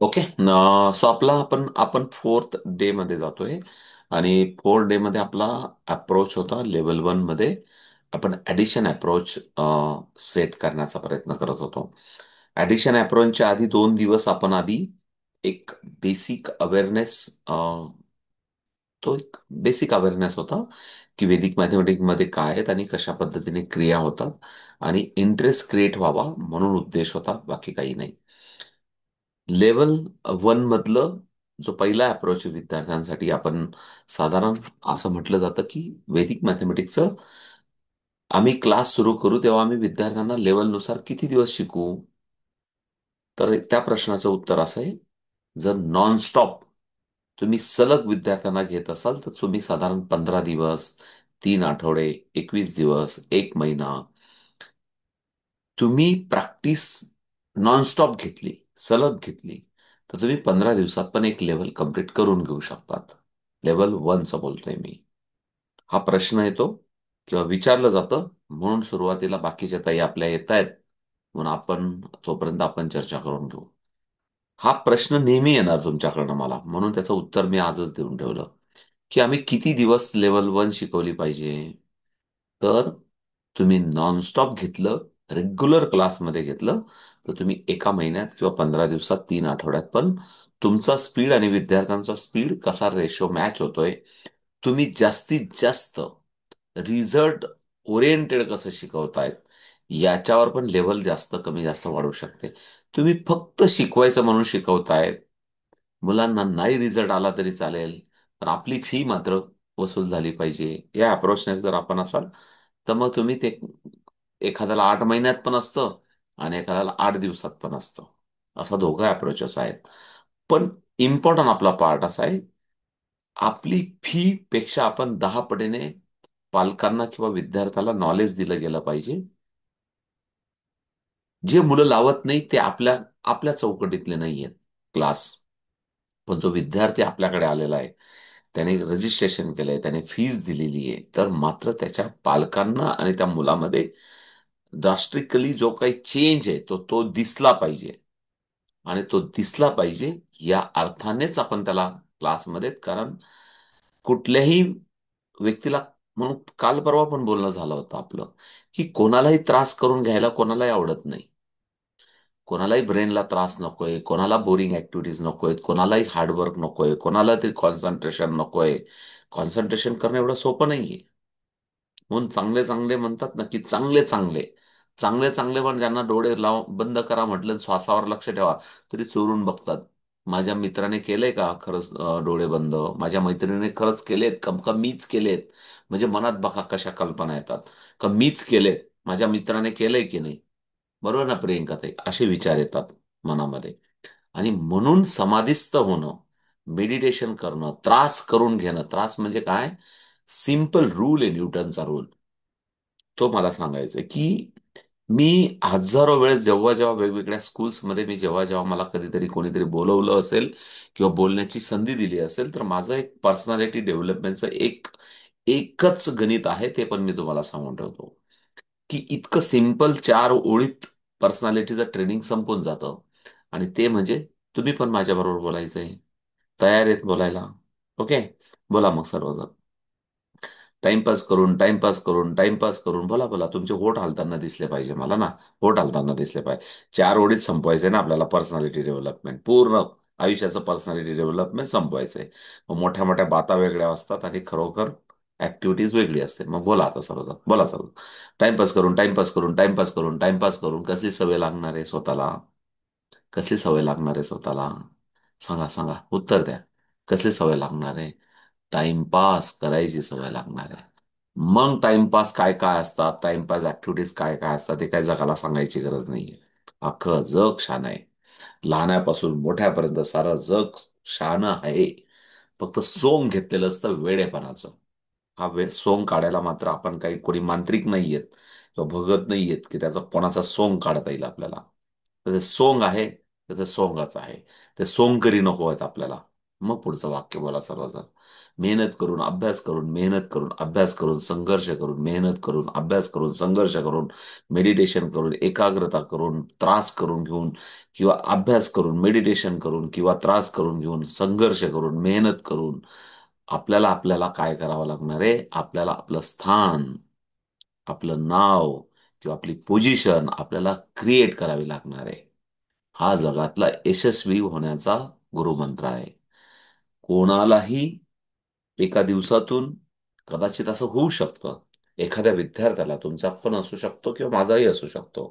Okay. So आपण fourth day मध्ये जातोय. आणि फोर्थ डे मध्ये आपला अप्रोच होता लेवल वन मध्ये. आपण ऍडिशन अप्रोच सेट करण्याचा प्रयत्न करत होतो. ऍडिशन अप्रोचच्या आधी 2 दिवस आपण आधी एक बेसिक अवेअरनेस, तो एक बेसिक अवेअरनेस होता की वैदिक मॅथमॅटिक्स मध्ये काय आहेत आणि कशा पद्धतीने क्रिया होतात, आणि इंटरेस्ट क्रिएट व्हावा म्हणून उद्देश होता, बाकी काही नाही. लेवल वन मधलं जो पहिला अप्रोच विद्यार्थ्यांसाठी, आपण साधारण असं म्हटलं जातं की वैदिक मॅथमॅटिक्सचं आम्ही क्लास सुरू करू तेव्हा आम्ही विद्यार्थ्यांना लेवलनुसार किती दिवस शिकवू. तर त्या प्रश्नाचं उत्तर असं आहे, जर नॉन स्टॉप तुम्ही सलग विद्यार्थ्यांना घेत असाल तर तुम्ही साधारण 15 दिवस, 3 आठवडे, 21 दिवस, 1 महिना तुम्ही प्रॅक्टिस नॉनस्टॉप घेतली, सलग घेतली, तर तुम्ही 15 दिवसात पण एक लेवल कंप्लीट करून घेऊ शकतात. लेवल वनचं बोलतोय मी. हा प्रश्न येतो किंवा विचारलं जातं, म्हणून सुरुवातीला बाकीच्या ताई आपल्या येत आहेत, म्हणून आपण चर्चा करून घेऊ. हा प्रश्न नेहमी येणार तुमच्याकडनं मला, म्हणून त्याचं उत्तर मी आजच देऊन ठेवलं की आम्ही किती दिवस लेवल वन शिकवली पाहिजे. तर तुम्ही नॉनस्टॉप घेतलं, रेग्युलर क्लासमध्ये घेतलं, तर तुम्ही 1 महिन्यात किंवा 15 दिवसात, 3 आठवड्यात पण तुमचा स्पीड आणि विद्यार्थ्यांचा स्पीड कसा रेशो मॅच होतोय, तुम्ही जास्तीत जास्त रिझल्ट ओरिएंटेड कसं शिकवतायत, याच्यावर पण लेवल जास्त कमी जास्त वाढू शकते. तुम्ही फक्त शिकवायचं म्हणून शिकवतायत, मुलांना नाही रिझल्ट आला तरी चालेल, पण आपली फी मात्र वसूल झाली पाहिजे, या अप्रोचने जर आपण असाल, तर मग तुम्ही ते एखाद्याला 8 महिन्यात पण असतं आणि एखाद्याला 8 दिवसात पण असतं. असा दोघं अप्रोचेस आहेत. पण इम्पॉर्टंट आपला पार्ट असा आहे, आपली फी पेक्षा आपण 10 पटीने पालकांना किंवा विद्यार्थ्याला नॉलेज दिलं गेलं पाहिजे. जे मुलं लावत नाही ते आपल्या आपल्या चौकटीतले नाही आहेत क्लास. पण जो विद्यार्थी आपल्याकडे आलेला आहे, त्याने रजिस्ट्रेशन केलंय, त्याने फीस दिलेली आहे, तर मात्र त्याच्या पालकांना आणि त्या मुलामध्ये ड्रास्टिकली जो काही चेंज आहे तो दिसला पाहिजे. आणि तो दिसला पाहिजे या अर्थानेच आपण त्याला क्लासमध्ये, कारण कुठल्याही व्यक्तीला, म्हणून काल परवा पण बोलणं झालं होतं आपलं, की कोणालाही त्रास करून घ्यायला कोणालाही आवडत नाही. कोणालाही ब्रेनला त्रास नकोय, कोणाला बोरिंग ऍक्टिव्हिटीज नकोय, कोणालाही हार्डवर्क नकोय, कोणाला तरी कॉन्सन्ट्रेशन नकोय. कॉन्सन्ट्रेशन करणं एवढं सोपं नाहीये. म्हणून चांगले चांगले म्हणतात ना, की चांगले चांगले चांगले चांगले पण ज्यांना डोळे लाव बंद करा म्हटलं आणि श्वासावर लक्ष ठेवा, तरी चोरून बघतात. माझ्या मित्राने केलंय का खरंच डोळे बंद? माझ्या मैत्रिणीने खरंच केलेत का मीच केलेत? म्हणजे मनात बघा कशा कल्पना येतात, का मीच केलेत, माझ्या मित्राने केलंय की नाही. बरोबर ना प्रियंका ताई? असे विचार येतात मनामध्ये. आणि म्हणून समाधिस्थ होणं, मेडिटेशन करणं, त्रास करून घेणं, त्रास म्हणजे काय, सिम्पल रूल आहे न्यूटनचा रूल, तो मला सांगायचा की मी हजारो वेळेस जेव्हा जेव्हा वेगवेगळ्या स्कूल्समध्ये मी जेव्हा जेव्हा मला कधीतरी कोणीतरी बोलवलं असेल किंवा बोलण्याची संधी दिली असेल, तर माझं एक पर्सनॅलिटी डेव्हलपमेंटचं एकच गणित आहे, ते पण मी तुम्हाला सांगून ठेवतो की इतकं सिम्पल 4 ओळीत पर्सनॅलिटीचं ट्रेनिंग संपून जातं. आणि ते म्हणजे, तुम्ही पण माझ्याबरोबर बोलायचंय, तयार आहेत बोलायला? ओके, बोला मग सर्वजण. टाइमपास करून टाइमपास करून टाइमपास करून बोला बोला, तुमचे होठ हालताना दिसले पाहिजे मला ना. होठ हालताना दिसले पाहिजे. 4 ओळीत संपवायचंय ना आपल्याला पर्सनॅलिटी डेव्हलपमेंट, पूर्ण आयुष्याचं पर्सनॅलिटी डेव्हलपमेंट संपवायचंय. मग मोठ्या मोठ्या बाता वेगळ्या असतात आणि खरोखर ऍक्टिव्हिटीज वेगळी असते. मग बोला आता सर्वजण, बोला सर्व. टाइमपास करून टाइमपास करून टाइमपास करून टाइमपास करून कसली सवय लागणार आहे स्वतःला? कसली सवय लागणार आहे स्वतःला? सांगा सांगा, उत्तर द्या. कसली सवय लागणार आहे? टाइमपास करायची सवय लागणार आहे. मग टाइमपास काय काय असतात, टाइमपास ऍक्टिव्हिटीज काय काय असतात, ते काय जगाला सांगायची गरज नाहीये. अख्खं जग शहाणं आहे. लहानापासून मोठ्यापर्यंत सारं जग शहाणं आहे. फक्त सोंग घेतलेलं असतं वेडेपणाचं. हा सोंग काढायला मात्र आपण काही कोणी मांत्रिक नाहीयेत किंवा भगत नाहीयेत की त्याचा कोणाचा सोंग काढता येईल आपल्याला. तर ते सोंग आहे, तर ते सोंगच आहे. ते सोंगकरी नको आहेत आपल्याला. मग पुढचं वाक्य बोला सर्वजण. मेहनत करून, अभ्यास करून, मेहनत करून, अभ्यास करून, संघर्ष करून, मेहनत करून, अभ्यास करून, संघर्ष करून, मेडिटेशन करून, एकाग्रता करून, त्रास करून घेऊन, किंवा अभ्यास करून, मेडिटेशन करून, किंवा त्रास करून घेऊन, संघर्ष करून, मेहनत करून, आपल्याला आपल्याला काय करावं लागणार आहे? आपल्याला आपलं स्थान, आपलं नाव, किंवा आपली पोझिशन आपल्याला क्रिएट करावी लागणार आहे. हा जगातला यशस्वी होण्याचा गुरुमंत्र आहे. कोणालाही एका दिवसातून कदाचित असं होऊ शकतं, एखाद्या विद्यार्थ्याला, तुमचा पण असू शकतो किंवा माझाही असू शकतो,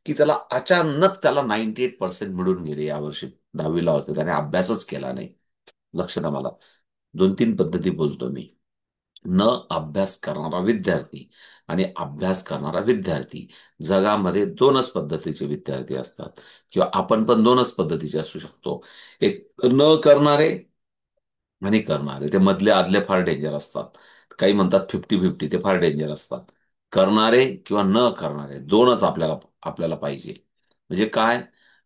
की त्याला अचानक त्याला 98% मिळून गेले यावर्षी. 10वी होते, त्याने अभ्यासच केला नाही. लक्ष ना मला, 2-3 पद्धती बोलतो मी. न अभ्यास करणारा विद्यार्थी आणि अभ्यास करणारा विद्यार्थी, जगामध्ये दोनच पद्धतीचे विद्यार्थी असतात, किंवा आपण पण दोनच पद्धतीचे असू शकतो. एक न करणारे आणि करणारे, ते मधले आदले फार डेंजर असतात. काही म्हणतात 50-50, ते फार डेंजर असतात. करणारे किंवा न करणारे, दोनच आपल्याला आपल्याला पाहिजे. म्हणजे काय?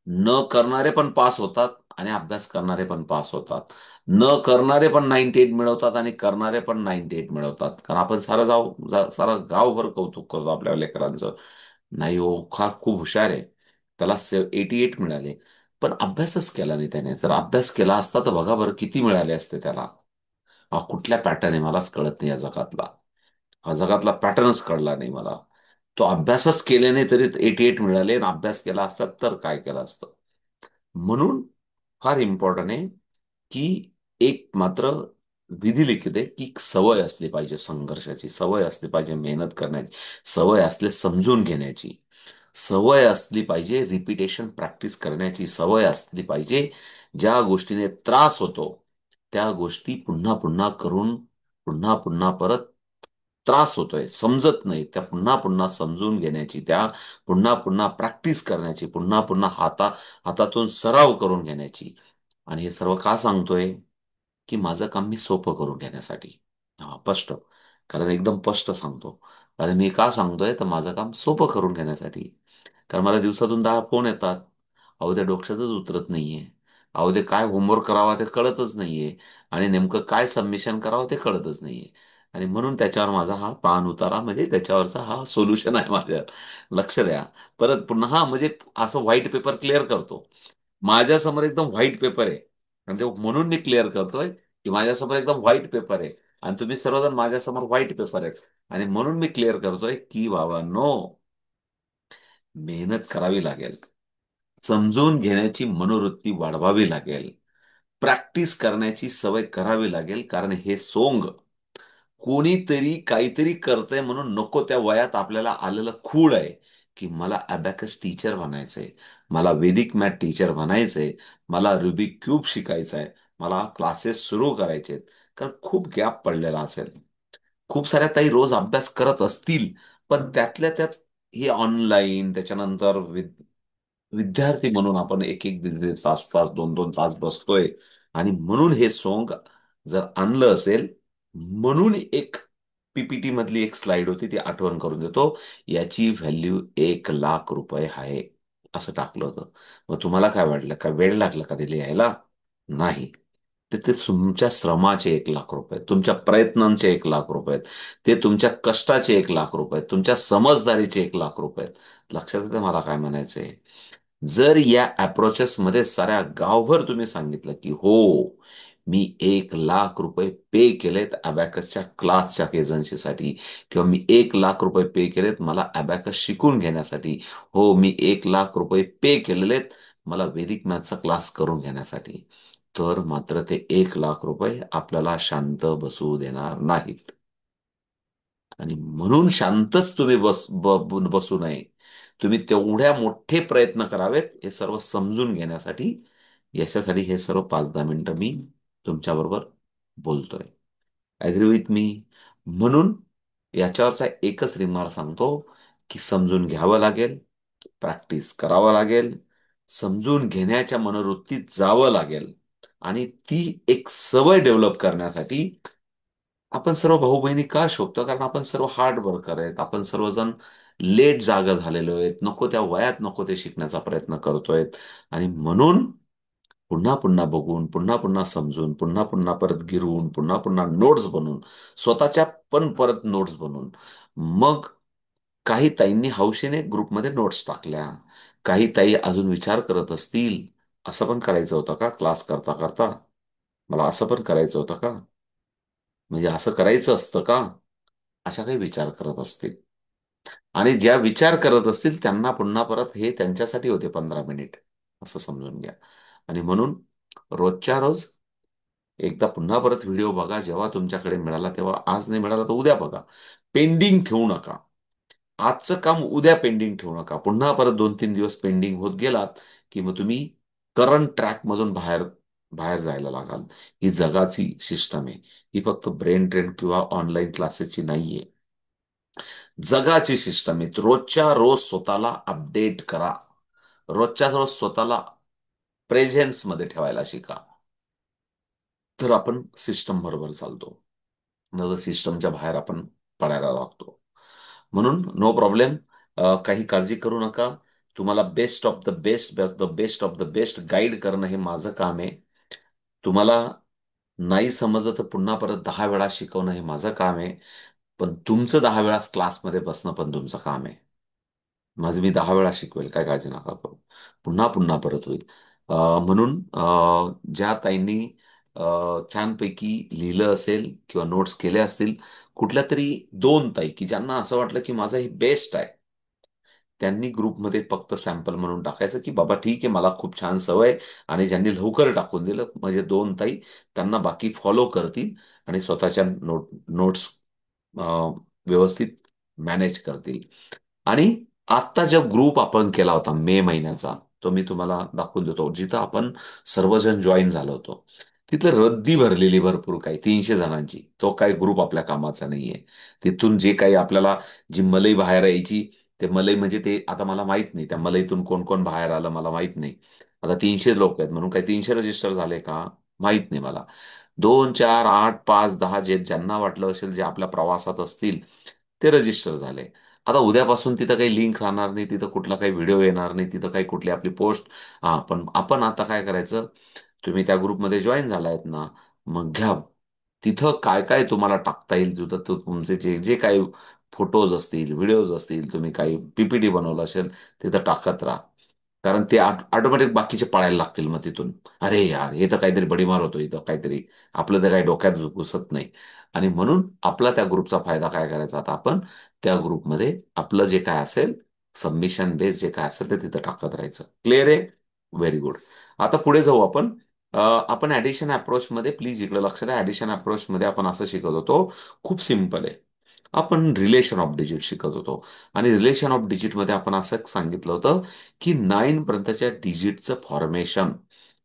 न करणारे पण पास होतात आणि अभ्यास करणारे पण पास होतात. न करणारे पण 98 मिळवतात आणि करणारे पण 98 मिळवतात. कारण आपण सारं गावभर कौतुक करतो आपल्या लेकरांचं. नाही हो, खूप हुशार आहे, त्याला 88 मिळाले. पण अभ्यासच केला नाही त्याने. जर अभ्यास केला असता तर बघा बरं किती मिळाले असते त्याला. हा कुठल्या पॅटर्न आहे मलाच कळत नाही या जगातला. हा जगातला पॅटर्नच कळला नाही मला. तो अभ्यासच केले नाही तरी 88 मिळाले, आणि अभ्यास केला असता तर काय केलं असतं. म्हणून फार इम्पॉर्टंट आहे की एक मात्र विधी लिखित आहे, की सवय असली पाहिजे, संघर्षाची सवय असली पाहिजे, मेहनत करण्याची सवय असले, समजून घेण्याची सवय असली पाहिजे, रिपिटेशन प्रॅक्टिस करण्याची सवय असली पाहिजे. ज्या गोष्टीने त्रास होतो त्या गोष्टी पुन्हा पुन्हा करून, पुन्हा पुन्हा परत त्रास होतोय, समजत नाही, त्या पुन्हा पुन्हा समजून घेण्याची, त्या पुन्हा पुन्हा प्रॅक्टिस करण्याची, पुन्हा पुन्हा हातातून सराव करून घेण्याची. आणि हे सर्व का सांगतोय? की माझं काम मी सोपं करून घेण्यासाठी. हा, स्पष्ट. कारण एकदम स्पष्ट सांगतो. कारण मी का सांगतोय तर माझं काम सोपं करून घेण्यासाठी. कारण मला दिवसातून 10 फोन येतात. अहो त्या डोक्यातच उतरत नाहीये. अहो ते काय होमवर्क करावा ते कळतच नाहीये. आणि नेमकं काय सबमिशन करावं ते कळतच नाहीये. आणि म्हणून त्याच्यावर माझा हा पान उतारा, म्हणजे त्याच्यावरचा हा सोल्युशन आहे माझ्या. लक्ष द्या. परत पुन्हा हा म्हणजे असं व्हाईट पेपर क्लिअर करतो. माझ्यासमोर एकदम व्हाईट पेपर आहे. आणि ते म्हणून मी क्लिअर करतोय की माझ्यासमोर एकदम व्हाईट पेपर आहे. आणि तुम्ही सर्वजण माझ्यासमोर व्हाईट पेपर आहेत. आणि म्हणून मी क्लिअर करतोय की बाबा नो, मेहनत करावी लागेल. समजून घेण्याची मनोवृत्ती वाढवावी लागेल. प्रॅक्टिस करण्याची सवय करावी लागेल. कारण हे सोंग कोणीतरी काहीतरी करतंय म्हणून नको त्या वयात आपल्याला आलेलं खूळ आहे, की मला अबॅकस टीचर बनायचंय, मला वेदिक मॅथ टीचर बनायचंय, मला रुबिक क्यूब शिकायचा आहे, मला क्लासेस सुरू करायचे आहेत. कारण खूप गॅप पडलेला असेल. खूप साऱ्या ताई रोज अभ्यास करत असतील, पण त्यातल्या त्यात हे ऑनलाईन, त्याच्यानंतर विद्यार्थी म्हणून आपण एक एक दीड दीड तास तास 2-2 तास बसतोय. आणि म्हणून हे सोंग जर आणलं असेल, म्हणून एक पीपीटी मधली एक स्लाइड होती, ती आठवण करून देतो. याची व्हॅल्यू 1,00,000 रुपये आहे, असं टाकलं होतं. मग तुम्हाला काय वाटलं? काय वेळ लागला का ते लिहायला? नाही. ते तुमच्या श्रमाचे 1,00,000 रुपये, तुमच्या प्रयत्नांचे 1,00,000 रुपये, ते तुमच्या कष्टाचे 1,00,000 रुपये, तुमच्या समजदारीचे 1,00,000 रुपये. लक्षात येतं मला काय म्हणायचंय? जर या अप्रोचेस मध्ये साऱ्या गावभर तुम्ही सांगितलं की हो, मी 1,00,000 रुपये पे केलेत अबॅकसच्या क्लासच्या एजन्सीसाठी, किंवा मी 1,00,000 रुपये पे केलेत मला अबॅकस शिकून घेण्यासाठी, हो मी 1,00,000 रुपये पे केलेलेत मला वैदिक मॅथचा क्लास करून घेण्यासाठी, तर मात्र ते 1,00,000 रुपये आपल्याला शांत बसू देणार नाहीत. आणि म्हणून शांतच तुम्ही बसू नये. तुम्ही तेवढ्या मोठे प्रयत्न करावेत हे सर्व समजून घेण्यासाठी. यशासाठी हे सर्व 5-10 मिनिटं मी तुमच्याबरोबर बोलतोय. Agree with me? म्हणून याच्यावरचा एकच रिमार्क सांगतो, की समजून घ्यावं लागेल, प्रॅक्टिस करावं लागेल, समजून घेण्याच्या मनोवृत्तीत जावं लागेल. आणि ती एक सवय डेव्हलप करण्यासाठी आपण सर्व भाऊ बहिणी का शोधतो? कारण आपण सर्व हार्ड वर्कर आहेत. आपण सर्वजण लेट जागा झालेलो आहेत. नको त्या वयात नको ते शिकण्याचा प्रयत्न करतोय. आणि म्हणून पुन्हा पुन्हा बघून, पुन्हा पुन्हा समजून, पुन्हा पुन्हा परत गिरवून, पुन्हा पुन्हा नोट्स बनवून, स्वतःच्या पण परत नोट्स बनवून, मग काही ताईंनी हौशेने ग्रुपमध्ये नोट्स टाकल्या. काही ताई अजून विचार करत असतील, असं पण करायचं होतं का क्लास करता करता? मला असं पण करायचं होतं का? म्हणजे असं करायचं असतं का? अशा काही विचार करत असतील. आणि ज्या विचार करत असतील त्यांना पुन्हा परत हे त्यांच्यासाठी होते 15 मिनिट, असं समजून घ्या. आणि म्हणून रोजच्या रोज एकदा पुन्हा परत व्हिडिओ बघा. जेव्हा तुमच्याकडे मिळाला तेव्हा, आज नाही मिळाला तर उद्या बघा. पेंडिंग ठेवू नका. आजचं काम उद्या पेंडिंग ठेवू नका. पुन्हा परत 2-3 दिवस पेंडिंग होत गेलात की मग तुम्ही करंट ट्रॅक मधून बाहेर बाहेर जायला लागाल. ही जगाची सिस्टम आहे. ही फक्त ब्रेन ट्रेन किंवा ऑनलाईन क्लासेसची नाहीये. जगाची सिस्टम आहे. रोजच्या रोज स्वतःला अपडेट करा. रोजच्या रोज स्वतःला प्रेझेन्स मध्ये ठेवायला शिका. तर आपण सिस्टम बरोबर चालतो. न तर सिस्टमच्या बाहेर आपण पडायला लागतो. म्हणून नो प्रॉब्लेम. काही काळजी करू नका. तुम्हाला best of the best, the best of the best guide करणं हे माझं काम आहे. तुम्हाला नाही समजलं तर पुन्हा परत 10 वेळा शिकवणं हे माझं काम आहे. पण तुमचं 10 वेळा क्लासमध्ये बसणं पण तुमचं काम आहे. माझं मी 10 वेळा शिकवेल, काय काळजी नका करू. पुन्हा पुन्हा परत होईल. म्हणून ज्या ताईंनी छानपैकी लिहिलं असेल किंवा नोट्स केल्या असतील, कुठल्या तरी 2 ताई की ज्यांना असं वाटलं की माझं हे बेस्ट आहे, त्यांनी ग्रुपमध्ये फक्त सॅम्पल म्हणून टाकायचं की बाबा ठीक आहे, मला खूप छान सवय आहे. आणि ज्यांनी लवकर टाकून दिलं म्हणजे 2 ताई, त्यांना बाकी फॉलो करतील आणि स्वतःच्या नोट्स व्यवस्थित मॅनेज करतील. आणि आत्ता जो ग्रुप आपण केला होता मे महिन्याचा, तो मी तुम्हाला दाखवून देतो, जिथं आपण सर्वजण जॉईन झालो होतो. तिथं रद्दी भरलेली भरपूर, काही 300 जणांची. तो काही ग्रुप आपल्या कामाचा नाहीये. तिथून जे काही आपल्याला, जी मलई बाहेर यायची, ते मलई म्हणजे ते आता मला माहित नाही त्या मलईतून कोण कोण बाहेर आलं मला माहित नाही. आता 300 लोक आहेत म्हणून काही 300 रजिस्टर झाले का माहित नाही मला. 2, 4, 8, 5, 10 जे ज्यांना वाटलं असेल, जे आपल्या प्रवासात असतील, ते रजिस्टर झाले. आता उद्यापासून तिथं काही लिंक राहणार नाही, तिथं कुठला काही व्हिडिओ येणार नाही, तिथं काही कुठली आपली पोस्ट. हा, पण आपण आता काय करायचं, तुम्ही त्या ग्रुपमध्ये जॉईन झालायत ना, मग घ्या. तिथं काय काय तुम्हाला टाकता येईल, तिथं तुमचे जे जे काही फोटोज असतील, व्हिडिओज असतील, तुम्ही काही पीपीटी बनवलं असेल, तिथं टाकत राहा. कारण ते ऑटोमॅटिक बाकीचे पळायला लागतील मग तिथून. अरे यार, हे तर काहीतरी बडीमार होतो इथं काहीतरी, आपलं तर काही डोक्यात घुसत नाही. आणि म्हणून आपला त्या ग्रुपचा फायदा काय करायचा, आता आपण त्या ग्रुपमध्ये आपलं जे काय असेल, सबमिशन बेस जे काय असेल ते तिथं टाकत राहायचं. क्लिअर आहे? Very good. आता पुढे जाऊ आपण. आपण ऍडिशन अप्रोच मध्ये, प्लीज इकडे लक्ष द्या. ऍडिशन अप्रोच मध्ये आपण असं शिकत होतो, खूप सिम्पल आहे. आपण रिलेशन ऑफ डिजिट शिकत होतो. आणि रिलेशन ऑफ डिजिट मध्ये आपण असं सांगितलं होतं की 9 पर्यंतच्या डिजिटचं फॉर्मेशन,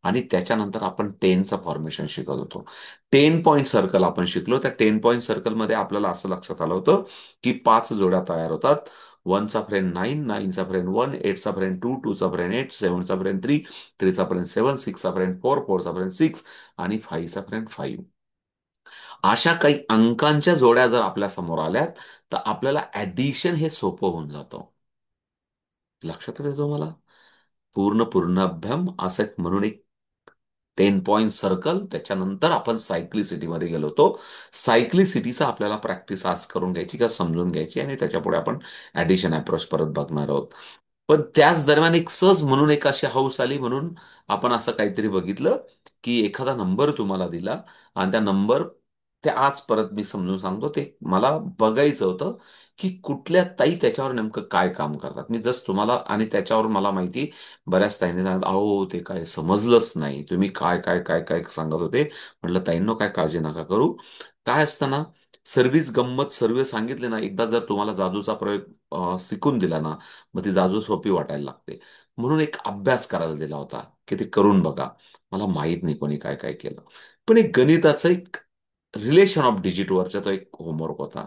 आणि त्याच्यानंतर आपण 10चं फॉर्मेशन शिकत होतो. 10 पॉईंट सर्कल आपण शिकलो. त्या 10 पॉईंट सर्कलमध्ये आपल्याला असं लक्षात आलं होतं की 5 जोड्या तयार होतात. वनचा फ्रेंड 9, 9चा फ्रेंड 1, 8चा फ्रेंड 2, 2चा फ्रेंड 8, 7चा फ्रेंड 3, 3चा फ्रेंड 7, 6चा फ्रेंड 4, 4चा फ्रेंड 6, आणि 5चा फ्रेंड 5. अशा काही अंकांच्या जोड्या जर आपल्या समोर आल्यात, तर आपल्याला ऍडिशन हे सोपं होऊन जातं. लक्षात येते तुम्हाला? पूर्ण पूर्णाभ्याम असं म्हणून एक 10 पॉईंट सर्कल. त्याच्यानंतर आपण सायक्लिसिटीमध्ये गेलो होतो. सायक्लिसिटीचा आपल्याला प्रॅक्टिस आज करून घ्यायची किंवा समजून घ्यायची, आणि त्याच्यापुढे आपण ऍडिशन अप्रोच परत बघणार आहोत. पण त्याच दरम्यान एक सहज म्हणून एक अशी हौस आली, म्हणून आपण असं काहीतरी बघितलं की एखादा नंबर तुम्हाला दिला, आणि त्या नंबर, ते आज परत मी समजून सांगतो, ते मला बघायचं होतं की कुठल्या ताई त्याच्यावर नेमकं काय काम करतात. मी जस्ट तुम्हाला, आणि त्याच्यावर मला माहिती, बऱ्याच ताईंनी सांगितलं अहो ते काय समजलंच नाही, तुम्ही काय काय काय काय सांगत होते. म्हटलं ताईंनो, काय काळजी नका करू. काय असतं ना, सर्विस गंमत सर्व सांगितले ना, एकदा जर तुम्हाला जादूचा प्रयोग शिकून दिला ना, मग ती जादू सोपी वाटायला लागते. म्हणून एक अभ्यास करायला दिला होता की ते करून बघा. मला माहित नाही कोणी काय काय केलं. पण एक गणिताचं एक रिलेशन ऑफ डिजिट वरचा तो एक होमवर्क होता.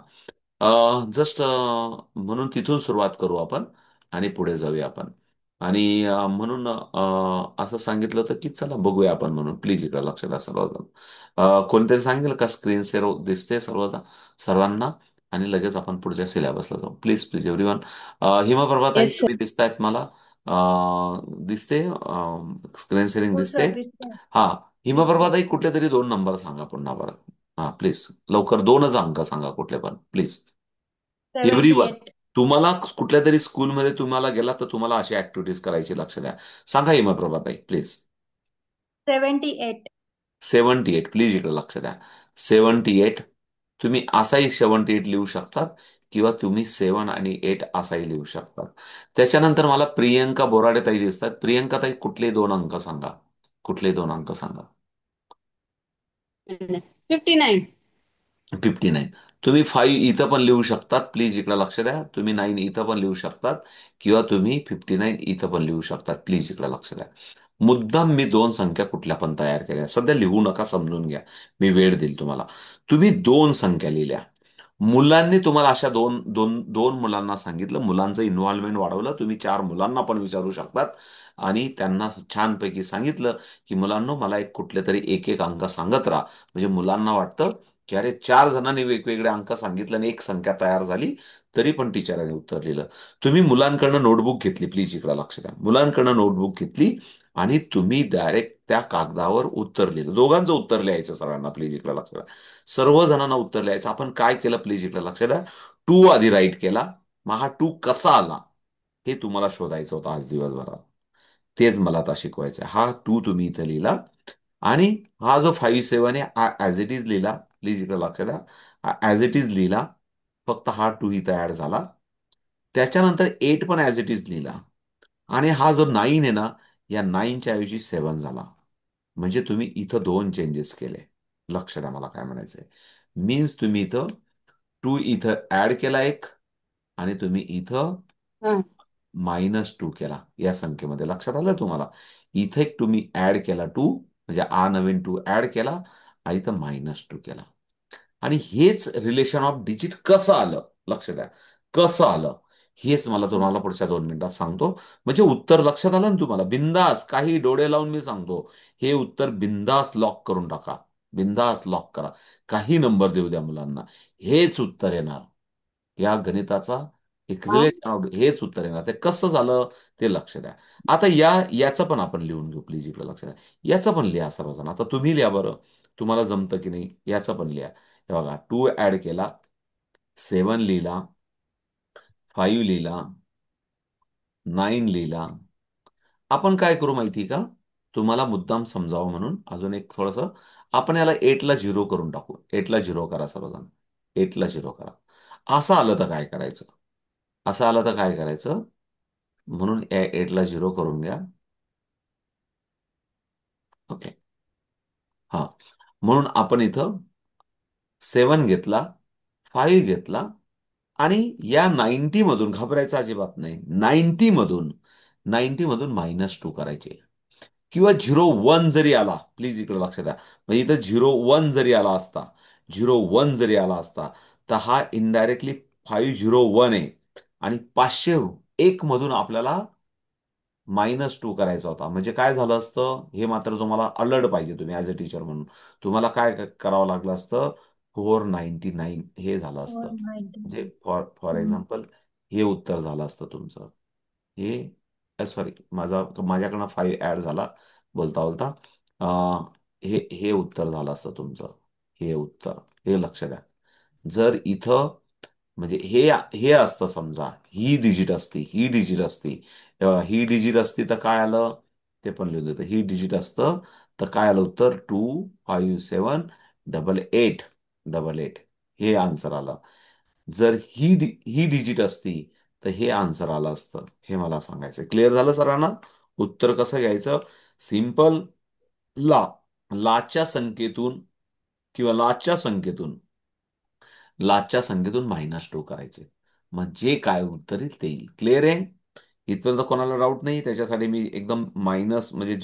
जस्ट म्हणून तिथून सुरुवात करू आपण आणि पुढे जाऊया आपण. आणि म्हणून असं सांगितलं होतं की चला बघूया आपण, म्हणून प्लीज इकडे लक्ष द्या सर्वजण. कोणीतरी सांगेल का स्क्रीन शेअर दिसते सर्वांना? आणि लगेच आपण पुढच्या सिलेबसला जाऊ. Please please everyone. Hima Prabhat, yes sir. तुम्ही दिसतायत मला. दिसते? स्क्रीन शेअरिंग हो दिसते? सर, दिसतंय. हा. दिसतंय. हिमप्रभाताई, कुठले तरी दोन नंबर सांगा पुन्हा परत. हा प्लीज, लवकर दोनच अंक सांगा कुठले पण प्लीज. 78. एव्हरीवन, तुम्हाला कुठल्या तरी स्कूलमध्ये तुम्हाला गेला तर तुम्हाला अशी ऍक्टिव्हिटीज करायची, लक्ष द्या. सांगा हिमप्रभाताई प्लीज. 78. 78, प्लीज इकडे लक्ष द्या. 78. तुम्ही असाही 78 लिहू शकतात, किंवा तुम्ही 7 आणि 8 असाही लिहू शकतात. त्याच्यानंतर मला प्रियंका बोराडे ताई दिसतात. प्रियंका ताई, कुठले दोन अंक सांगा. कुठले दोन अंक सांगा. 59. 59. तुम्ही 5 इथं पण लिहू शकतात, प्लीज इकडे लक्ष द्या. तुम्ही 9 इथं पण लिहू शकतात, किंवा तुम्ही 59 इथं पण लिहू शकतात, प्लीज इकडे लक्ष द्या. मुद्दाम मी दोन संख्या कुठल्या पण तयार केल्या, सध्या लिहू नका, समजून घ्या. मी वेळ देईल तुम्हाला. तुम्ही दोन संख्या लिहिल्या. मुलांनी तुम्हाला अशा दोन दोन दोन मुलांना सांगितलं, मुलांचं इन्व्हॉल्वमेंट वाढवलं. तुम्ही चार मुलांना पण विचारू शकतात, आणि त्यांना छानपैकी सांगितलं की मुलांना, मला एक कुठले तरी एक एक अंक सांगत राहा. म्हणजे मुलांना वाटतं की अरे, चार जणांनी वेगवेगळे अंक सांगितले आणि एक संख्या तयार झाली, तरी पण टीचरांनी उत्तर लिहिलं. तुम्ही मुलांकडनं नोटबुक घेतली, प्लीज इकडे लक्ष द्या. मुलांकडनं नोटबुक घेतली, आणि तुम्ही डायरेक्ट त्या कागदावर उत्तर लिहिलं. दोघांचं उत्तर लिहायचं सर्वांना, प्लीज इकडे लक्ष द्या. सर्व जणांना उत्तर लिहायचं. आपण काय केलं, प्लीज इकडे लक्ष द्या. टू आधी राईट केला. मग हा टू कसा आला, हे तुम्हाला शोधायचं होतं आज दिवसभरात. तेच मला आता शिकवायचं आहे. हा टू तुम्ही इथं लिहिला, आणि हा जो 5-7 आहे हा ऍज इट इज लिहिला. प्लीज इकडे लक्ष द्या. हा ऍज इट इज लिहिला. फक्त हा टू इथं ऍड झाला. त्याच्यानंतर 8 पण ऍज इट इज लिहिला. आणि हा जो 9 आहे ना, या 9च्या ऐवजी 7 झाला. म्हणजे तुम्ही इथं दोन चेंजेस केले. लक्ष द्या, मला काय म्हणायचंय. मीन्स तुम्ही इथं टू इथं ऍड केला एक, आणि तुम्ही इथं हा. -2 केला या संख्येमध्ये. लक्षात आलं तुम्हाला? इथे एक तुम्ही ऍड केला टू, म्हणजे नवीन टू ऍड केला, आणि इथं -2 केला. आणि हेच रिलेशन ऑफ डिजिट कसं आलं, लक्ष द्या, कसं आलं, हेच मला तुम्हाला पुढच्या 2 मिनिटात सांगतो. म्हणजे उत्तर लक्षात आलं ना तुम्हाला? बिंदास काही डोळे लावून मी सांगतो, हे उत्तर बिंदास लॉक करून टाका. बिंदास लॉक करा. काही नंबर देऊ द्या मुलांना, हेच उत्तर येणार. या गणिताचा एक हा. रिलेशन, हेच उत्तर येणार. ते कसं झालं ते लक्ष द्या. आता याचं पण आपण लिहून घेऊ, प्लीज इकडे लक्ष द्या. याचं पण लिहा सर्वजण. आता तुम्ही लिहा बरं, तुम्हाला जमतं की नाही, याचं पण लिहा. हे बघा, टू ऍड केला, 7 लिहिला, 5 लिहिला, 9 लिहिला. आपण काय करू माहिती का? तुम्हाला मुद्दाम समजावं म्हणून अजून एक थोडस, आपण याला 8ला 0 करून टाकू. 8ला 0 करा सर्वजण. 8ला 0 करा. असं आलं तर काय करायचं? असं आलं तर काय करायचं? म्हणून 8ला 0 करून घ्या. ओके. हा. म्हणून आपण इथं 7 घेतला, 5 घेतला, आणि या 90 मधून घाबरायचं अजिबात नाही. 90 मधून -2 करायचे. किंवा 0-1 जरी आला, प्लीज इकडे लक्ष द्या. म्हणजे इथं 0-1 जरी आला असता, 0-1 जरी आला असता, तर हा इनडायरेक्टली 501 आहे. आणि 501 मधून आपल्याला -2 करायचा होता. म्हणजे काय झालं असतं, हे मात्र तुम्हाला अलर्ट पाहिजे, तुम्ही ऍज अ टीचर म्हणून. तुम्हाला काय करावं लागलं असतं, 499 हे झालं असतं. म्हणजे 499. फॉर एक्झाम्पल, हे उत्तर झालं असतं तुमचं. हे सॉरी, माझ्याकडनं 5 ऍड झाला बोलता बोलता. अं, हे हे उत्तर झालं असतं तुमचं. हे उत्तर, हे लक्ष द्या. जर इथं, म्हणजे हे हे असतं समजा, ही डिजिट असती, ही डिजिट असती. हे बघा, ही डिजिट असती तर काय आलं, ते पण लिहून देतं. ही डिजिट असतं तर काय आलं उत्तर, 2578888. हे आन्सर आलं. जर ही डिजिट असती तर हे आन्सर आलं असतं. हे मला सांगायचं. क्लिअर झालं सर्वांना? उत्तर कसं घ्यायचं? सिंपल. ला लाच्या संख्येतून, किंवा लाच्या संख्येतून -2 करायचे. मग जे काय उत्तर येईल ते येईल. क्लिअर आहे? इथपर्यंत कोणाला डाऊट नाही? त्याच्यासाठी मी एकदम मायनस, म्हणजे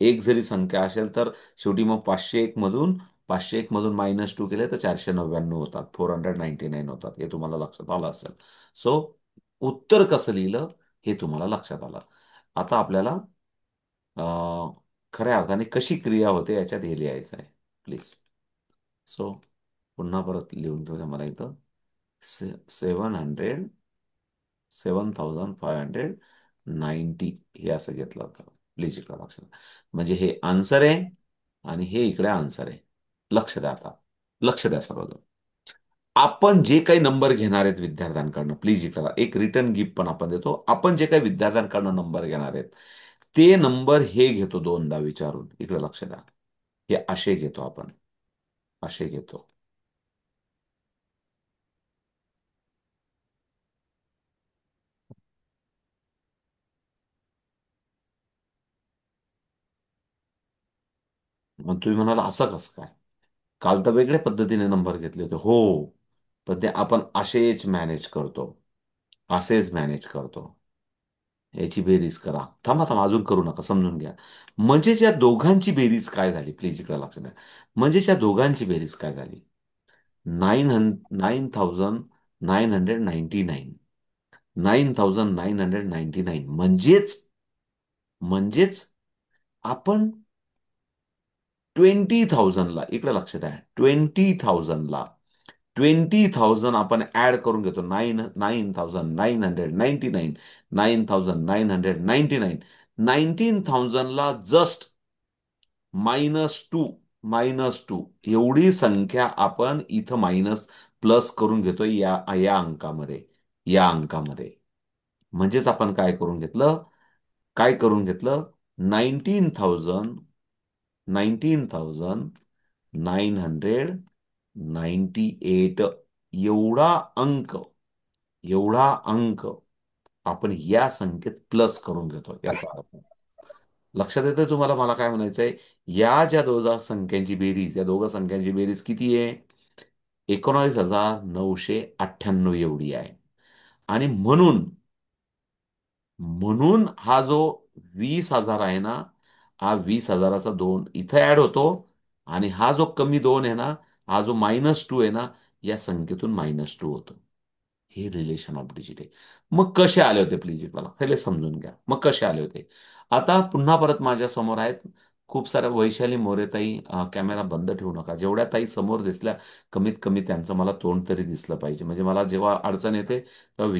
1 जरी संख्या असेल तर शेवटी मग 501 मधून -2 केले तर 499 होतात, 499 होतात. हे तुम्हाला लक्षात आलं असेल. सो उत्तर कसं लिहिलं हे तुम्हाला लक्षात आलं. आता आपल्याला खऱ्या अर्थाने कशी क्रिया होते याच्यात हे लिहायचं आहे, प्लीज. सो पुन्हा परत लिहून ठेवूया मला इथं. 700, 7500, 90 हे असं घेतलं होतं. प्लीज इकडे लक्ष द्या. म्हणजे हे आन्सर आहे आणि हे इकडे आन्सर आहे. लक्ष द्या आता. लक्ष द्या सर्वजण. आपण जे काही नंबर घेणार आहेत विद्यार्थ्यांकडनं, प्लीज इकडे एक रिटर्न गिफ्ट पण आपण देतो. आपण जे काही विद्यार्थ्यांकडनं नंबर घेणार आहेत ते नंबर हे घेतो दोनदा विचारून. इकडे लक्ष द्या. हे असे घेतो आपण. असे घेतो. मग तुम्ही म्हणाल असं कसं काय? काल तर वेगळ्या पद्धतीने नंबर घेतले होते. हो, पण ते आपण असेच मॅनेज करतो. असेच मॅनेज करतो. याची बेरीज करा. थांबा थांबा, अजून करू नका, समजून घ्या. म्हणजेच या दोघांची बेरीज काय झाली, प्लीज इकडे लक्ष द्या. म्हणजेच या दोघांची बेरीज काय झाली? 9,999. 9,999 म्हणजेच आपण 20,000ला, इकडे लक्ष द्या, 20,000ला 20,000 आपण ऍड करून घेतो. 9,999, 9,999, 19,000ला जस्ट -2 एवढी संख्या आपण इथं मायनस प्लस करून घेतोय या या अंकामध्ये. या अंकामध्ये म्हणजेच आपण काय करून घेतलं? काय करून घेतलं? 19,998 एवढा अंक आपण या संख्येत प्लस करून घेतो याचा अर्थ. लक्षात येतंय तुम्हाला मला काय म्हणायचंय? या ज्या दोघा संख्यांची बेरीज, या दोघा संख्यांची बेरीज किती आहे? 19,998 एवढी आहे. आणि म्हणून म्हणून हा जो 20,000 आहे ना, हा 20,000चा 2 इथं ऍड होतो. आणि हा जो कमी 2 आहे ना, हा जो -2 आहे ना, या संख्येतून -2 होतो. हे रिलेशन ऑफ डिजिट आहे. मग कसे आले होते, प्लीज मला पहिले समजून घ्या. मग कसे आले होते? आता पुन्हा परत माझ्या समोर आहेत खूप साऱ्या. वैशाली मोरेताई, कॅमेरा बंद ठेवू नका. जेवढ्या ताई समोर दिसल्या, कमीत कमी त्यांचं मला तोंड तरी दिसलं पाहिजे. म्हणजे मला जेव्हा अडचण येते तेव्हा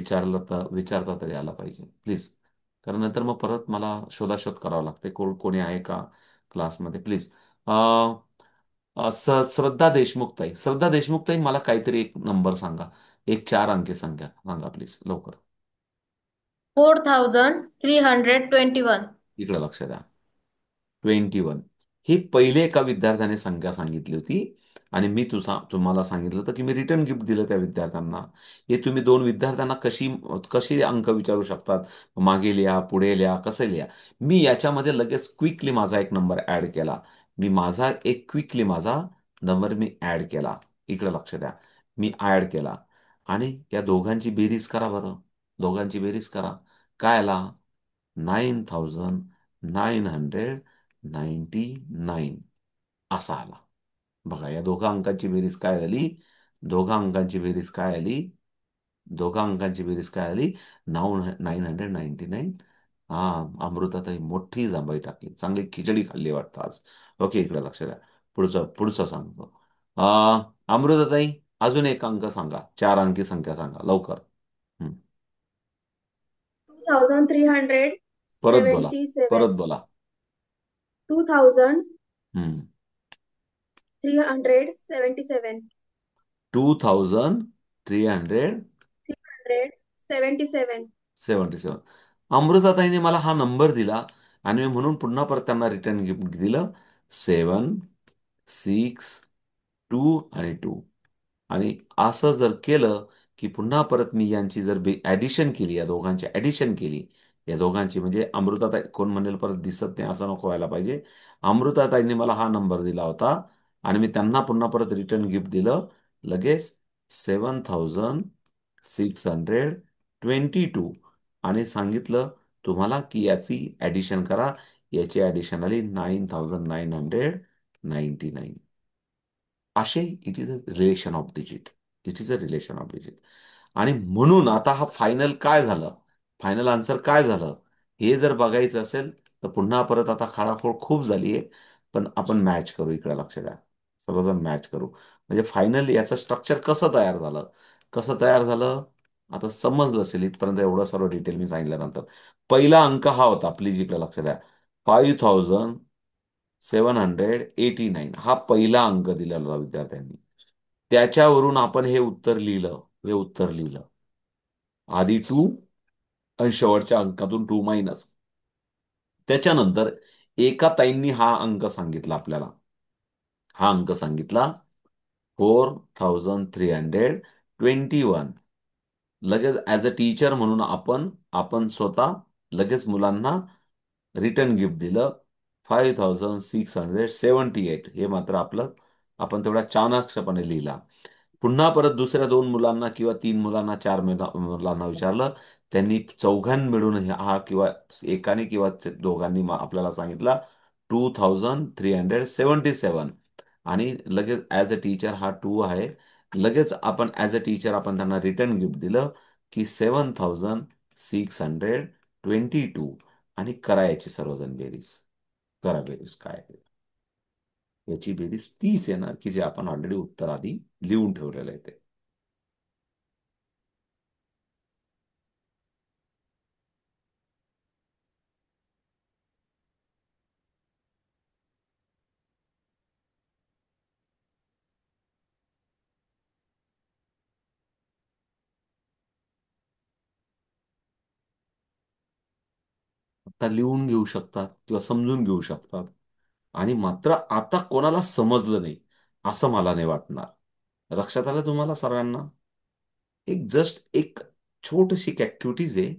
विचारता तरी आला पाहिजे, प्लीज. कारण नंतर मग परत मला शोधाशोध करावं लागते, कोणी आहे का क्लासमध्ये, प्लीज. श्रद्धा देशमुख ताई, श्रद्धा देशमुख ताई, मला काहीतरी एक नंबर सांगा. एक 4 अंकी संख्या सांगा प्लीज, लवकर. 4,321. इकडे लक्ष द्या. 21 ही पहिले एका विद्यार्थ्याने संख्या सांगितली होती. आणि मी तुम्हाला सांगितलं होतं की मी रिटर्न गिफ्ट दिलं त्या विद्यार्थ्यांना. हे तुम्ही दोन विद्यार्थ्यांना कशी कशी अंक विचारू शकतात? मागे लिहा, पुढे लिहा, कसं लिहा. मी याच्यामध्ये लगेच क्विकली माझा एक नंबर ऍड केला. माझा नंबर मी ऍड केला. इकडे लक्ष द्या. मी ऍड केला आणि या दोघांची बेरीज करा बरं. दोघांची बेरीज करा. काय आला? 9,999 असा आला. बघा, या दोघा अंकांची बेरीज काय झाली? दोघा अंकांची बेरीज काय आली? दोघा अंकांची बेरीज काय आली? 999. हा, अमृताताई मोठी जांभई टाकली, चांगली खिचडी खाल्ली वाटतं आज. ओके, इकडे लक्ष द्या. पुढचं पुढचं सांगतो. अमृताताई, अजून एक अंक सांगा. 4 अंकी संख्या सांगा लवकर. हं. परत बोला. 2,377. परत बोला. 2,377. 2,377. 377. अमृताताईने मला हा नंबर दिला आणि मी म्हणून पुन्हा परत त्यांना रिटर्न गिफ्ट दिलं. 7, 6, 2 आणि 2. आणि असं जर केलं की पुन्हा परत मी यांची जर ऍडिशन केली, या दोघांची ऍडिशन केली, या दोघांची म्हणजे अमृताताई, कोण म्हणेल परत दिसत नाही असं नको व्हायला पाहिजे. अमृताताईंनी मला हा नंबर दिला होता आणि मी त्यांना पुन्हा परत रिटर्न गिफ्ट दिलं लगेच. 7,622 आणि सांगितलं तुम्हाला की याची ऍडिशन करा. याची ऍडिशन आली 9,999. असे it is a relation of digit. It is a relation of digit. आणि म्हणून आता हा फायनल काय झालं? फायनल आन्सर काय झालं? हे जर बघायचं असेल तर पुन्हा परत आता खाडाखोड खूप झाली आहे. पण आपण मॅच करू. इकडे लक्ष द्या. सर्वजण मॅच करू. म्हणजे फायनल याचं स्ट्रक्चर कसं तयार झालं? कसं तयार झालं? आता समजलं असेल इथपर्यंत, एवढं सर्व डिटेल मी सांगितल्यानंतर. पहिला अंक हा होता, प्लीज इकडे लक्ष द्या. 5789 हा पहिला अंक दिलेला होता विद्यार्थ्यांनी. त्याच्यावरून आपण हे उत्तर लिहिलं. हे उत्तर लिहिलं, आधी 2 आणि शेवटच्या अंकातून 2 मायनस. त्याच्यानंतर एका ताईंनी हा अंक सांगितला आपल्याला. हा अंक सांगितला 4321. लगेच ऍज अ टीचर म्हणून आपण स्वतः लगेच मुलांना रिटर्न गिफ्ट दिलं 5678. हे मात्र आपण तेवढ्या चाणाक्षपणे लिहिला. पुन्हा परत दुसऱ्या 2 मुलांना किंवा 3 मुलांना, 4 मुलांना विचारलं. त्यांनी चौघां मिळून हा किंवा एकाने किंवा दोघांनी आपल्याला सांगितला 2377. आणि लगेच ऍज अ टीचर हा 2 आहे. लगेच ऍज अ टीचर आपण त्यांना रिटर्न गिफ्ट दिलं की 7622. आणि करा याची सर्वजण बेरीज. करा बेरीज काय आहे. याची बेरीज 30 येणार, की जे आपण ऑलरेडी उत्तर आधी लिहून ठेवलेलं आहे ते. आता लिहून घेऊ शकतात किंवा समजून घेऊ शकतात. आणि मात्र आता कोणाला समजलं नाही असं मला नाही वाटणार. लक्षात आलं तुम्हाला सर्वांना? एक छोटीशी ऍक्टिव्हिटीज आहे.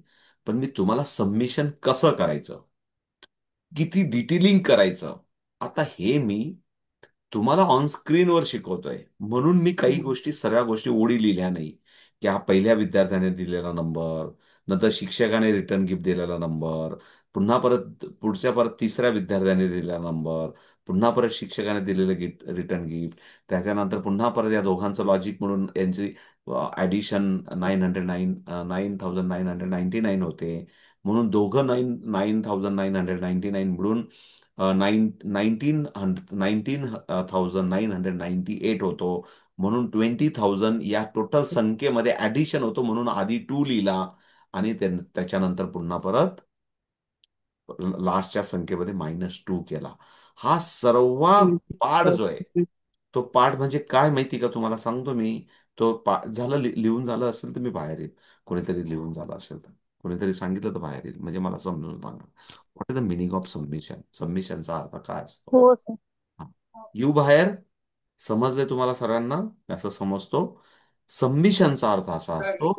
पण मी तुम्हाला सबमिशन कसं करायचं, किती डिटेलिंग करायचं, आता हे मी तुम्हाला ऑन स्क्रीनवर शिकवतोय. म्हणून मी काही गोष्टी, सगळ्या गोष्टी ओळी लिहिल्या नाही. की हा पहिल्या विद्यार्थ्याने दिलेला नंबर, नंतर शिक्षकाने रिटर्न गिफ्ट दिलेला नंबर, पुन्हा परत तिसऱ्या विद्यार्थ्याने दिलेला नंबर, पुन्हा परत शिक्षकाने दिलेलं गिफ्ट, रिटर्न गिफ्ट. त्याच्यानंतर पुन्हा परत या दोघांचं लॉजिक म्हणून यांची ऍडिशन 9999 होते. म्हणून दोघं 9999 मिळून 19,998 होतो. म्हणून 20,000 या टोटल संख्येमध्ये ऍडिशन होतो, म्हणून आधी 2 लिहिला. आणि त्याच्यानंतर पुन्हा परत लास्टच्या संख्येमध्ये -2 केला. हा सर्व पाठ जो आहे, तो पाठ म्हणजे काय माहिती का, तुम्हाला सांगतो मी. तो पाठ झालं, लिहून झालं असेल तर मी बाहेर येईल. कोणीतरी लिहून झालं असेल तर, कोणीतरी सांगितलं तर बाहेर येईल, म्हणजे मला समजून सांगा. What is the meaning of submission? सबमिशनचा अर्थ काय असतो? हो सर. हा. येऊ बाहेर. समजले तुम्हाला सर्वांना? असं समजतो. सबमिशनचा अर्थ असा असतो,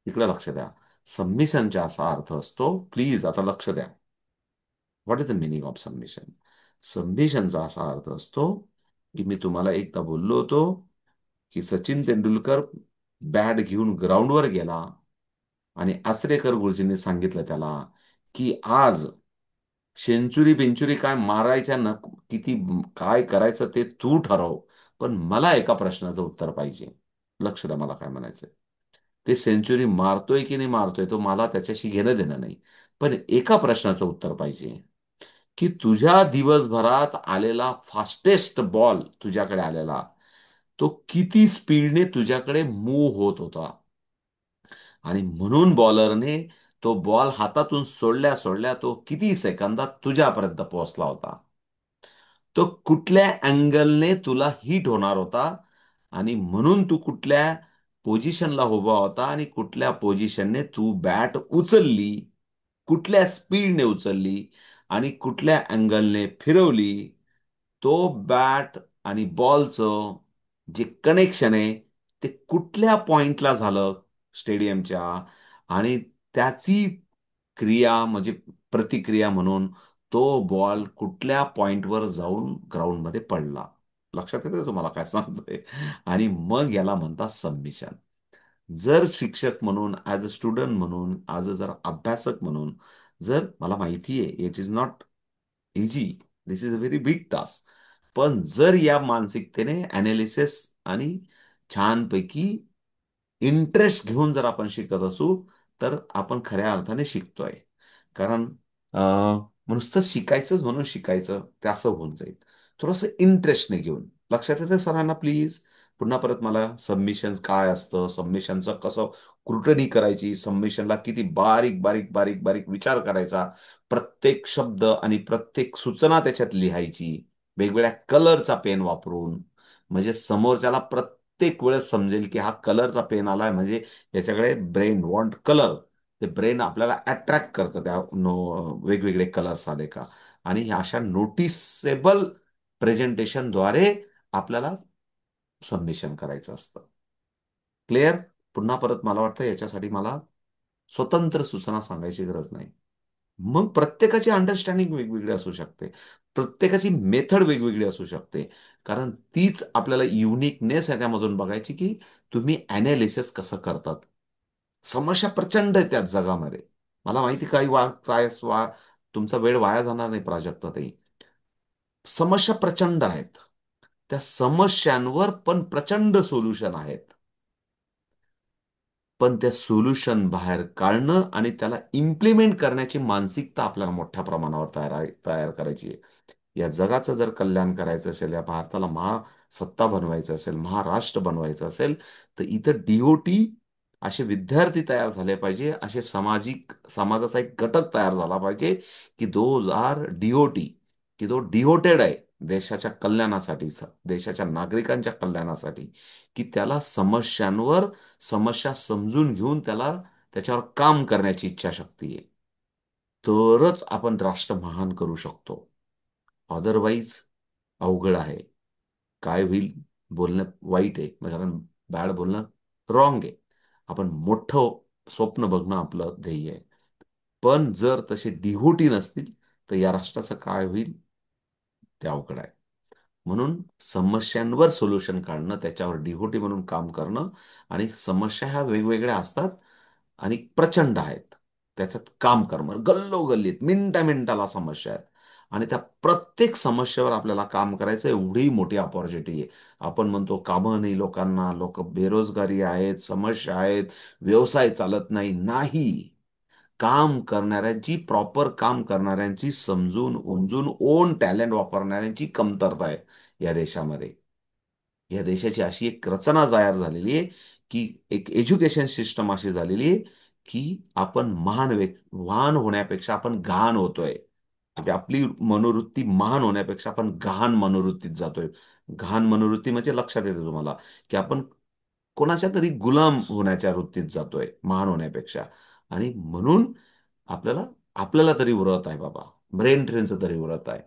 इकडे लक्ष द्या. सबमिशनचा असा अर्थ असतो, प्लीज आता लक्ष द्या. What is the meaning of submission? सबमिशनचा असा अर्थ असतो की मी तुम्हाला एकदा बोललो होतो की सचिन तेंडुलकर बॅट घेऊन ग्राउंडवर गेला आणि आचरेकर गुरुजींनी सांगितलं त्याला की आज सेंचुरी बेंचुरी काय मारायच्या ना, किती काय करायचं ते तू ठरव, पण मला एका प्रश्नाचं उत्तर पाहिजे. लक्ष द्या मला काय म्हणायचंय. ते सेंचुरी मारतोय की नाही मारतोय तो मला त्याच्याशी घेणं देणं नाही. पण एका प्रश्नाचं उत्तर पाहिजे की तुझ्या दिवसभरात आलेला फास्टेस्ट बॉल तुझ्याकडे आलेला, तो किती स्पीडने तुझ्याकडे मूव्ह होत होता. आणि म्हणून बॉलरने तो बॉल हातातून सोडल्या सोडल्या तो किती सेकंदात तुझ्यापर्यंत पोहोचला होता. तो कुठल्या अँगलने तुला हिट होणार होता, आणि म्हणून तू कुठल्या पोझिशनला उभा होता, आणि कुठल्या पोझिशनने तू बॅट उचलली, कुठल्या स्पीडने उचलली, आणि कुठल्या अँगलने फिरवली. तो बॅट आणि बॉलचं जे कनेक्शन आहे ते कुठल्या पॉइंटला झालं स्टेडियमच्या, आणि त्याची क्रिया म्हणजे प्रतिक्रिया म्हणून तो बॉल कुठल्या पॉइंटवर जाऊन ग्राउंडमध्ये पडला. लक्षात येतं तुम्हाला काय सांगतोय? आणि मग याला म्हणतात सबमिशन. जर शिक्षक म्हणून, ऍज अ स्टुडंट म्हणून, ऍज अ जर अभ्यासक म्हणून, जर मला माहिती आहे it is not easy, this is a very big task, पण जर या मानसिकतेने अनालिसिस आणि छानपैकी इंटरेस्ट घेऊन जर आपण शिकत असू, तर आपण खऱ्या अर्थाने शिकतोय. कारण नुसतं शिकायचंच म्हणून शिकायचं ते असं होऊन जाईल. थोडंसं इंटरेस्टने घेऊन. लक्षात येते सर्वांना प्लीज? पुन्हा परत मला सबमिशन काय असतं, सबमिशनचं कसं कृटनी करायची, सबमिशनला किती बारीक बारीक बारीक बारीक विचार करायचा, प्रत्येक शब्द आणि प्रत्येक सूचना त्याच्यात लिहायची, वेगवेगळ्या कलरचा पेन वापरून, म्हणजे समोरच्याला प्रत्येक वेळेस समजेल की हा कलरचा पेन आलाय म्हणजे याच्याकडे ब्रेन वॉन्ट कलर. ते ब्रेन आपल्याला अट्रॅक्ट करतं त्या वेगवेगळे कलर्स आले का. आणि ह्या अशा नोटिसेबल प्रेझेंटेशनद्वारे आपल्याला सबमिशन करायचं असतं. क्लिअर? पुन्हा परत मला वाटतं याच्यासाठी मला स्वतंत्र सूचना सांगायची गरज नाही. मग प्रत्येकाची अंडरस्टँडिंग वेगवेगळी असू शकते, प्रत्येकाची मेथड वेगवेगळी असू शकते. कारण तीच आपल्याला युनिकनेस आहे त्यामधून बघायची की तुम्ही अनालिसिस कसं करतात. समस्या प्रचंड आहे त्याच जगामध्ये. मला माहिती काही तुमचा वेळ वाया जाणार नाही प्राजक्ताताई. समस्या प्रचंड आहेत. त्या समस्यांवर पण प्रचंड सोल्युशन आहेत. पण त्या सोल्युशन बाहेर काढणं आणि त्याला इम्प्लिमेंट करण्याची मानसिकता आपल्याला मोठ्या प्रमाणावर तयार करायची आहे. या जगाचं जर कल्याण करायचं असेल, या भारताला महासत्ता बनवायचं असेल, महाराष्ट्र बनवायचं असेल, तर इथं डीओटी असे विद्यार्थी तयार झाले पाहिजे, असे समाजाचा एक घटक तयार झाला पाहिजे की दोज आर डीओटी, की तो डिओटेड आहे देशाच्या कल्याणासाठीचा, देशाच्या नागरिकांच्या कल्याणासाठी, की त्याला समस्या समजून घेऊन त्याच्यावर काम करण्याची इच्छाशक्ती आहे. तरच आपण राष्ट्र महान करू शकतो. अदरवाईज अवघड आहे. काय होईल बोलणं वाईट आहे, कारण बॅड बोलणं रॉंग आहे. आपण मोठं स्वप्न बघणं आपलं ध्येय आहे. पण जर तसे डिहोटी नसतील तर या राष्ट्राचं काय होईल ते अवघड आहे. म्हणून समस्यांवर सोल्युशन काढणं, त्याच्यावर डिहोटी म्हणून काम करणं. आणि समस्या ह्या वेगवेगळ्या असतात आणि प्रचंड आहेत. त्याच्यात काम करणं, गल्लोगल्लीत मिनिटा मिनिटाला समस्या आहेत. आणि त्या प्रत्येक समस्येवर आपल्याला काम करायचं, एवढी मोठी अपॉर्च्युनिटी आहे. आपण म्हणतो कामं नाही लोकांना, लोक बेरोजगारी आहेत, समस्या आहेत, व्यवसाय चालत नाही. नाही, काम करणाऱ्यांची, प्रॉपर काम करणाऱ्यांची, समजून उमजून ओन टॅलेंट वापरणाऱ्यांची कमतरता आहे या देशामध्ये. या देशाची अशी एक रचना तयार झालेली आहे की एक एज्युकेशन सिस्टम अशी झालेली आहे की आपण महान होण्यापेक्षा आपण घाण होतोय. म्हणजे आपली मनोवृत्ती महान होण्यापेक्षा आपण घाण मनोवृत्तीत जातोय. घाण मनोवृत्ती म्हणजे लक्षात येते तुम्हाला की आपण कोणाच्या तरी गुलाम होण्याच्या वृत्तीत जातोय महान होण्यापेक्षा. आणि म्हणून आपल्याला आपल्याला तरी उरत आहे बाबा, ब्रेन ट्रेनचं तरी उरत आहे.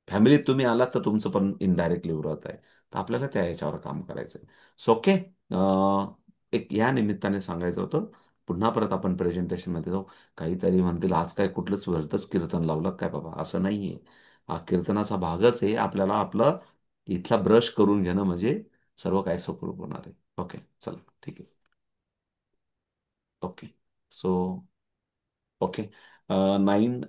फॅमिलीत तुम्ही आलात तर तुमचं पण इनडायरेक्टली उरत आहे. तर आपल्याला त्या याच्यावर काम करायचं आहे. सो ओके, एक या निमित्ताने सांगायचं होतं. पुन्हा परत आपण प्रेझेंटेशनमध्ये जाऊ. काहीतरी म्हणतील आज काय कुठलंच भलतंच कीर्तन लावलं काय बाबा, असं नाहीये. हा कीर्तनाचा भागच आहे. आपल्याला आपलं इथला ब्रश करून घेणं म्हणजे सर्व काय सुखरूप होणार आहे. ओके, चला ठीक आहे. Okay. So okay. Nine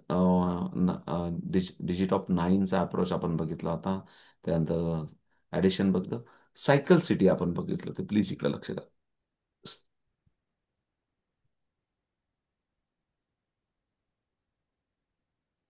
digit of नाईनचा अप्रोच आपण बघितला होता. त्यानंतर ॲडिशन बघितलं. सायकल सिटी आपण बघितलं. ते प्लीज इकडे लक्ष द्या.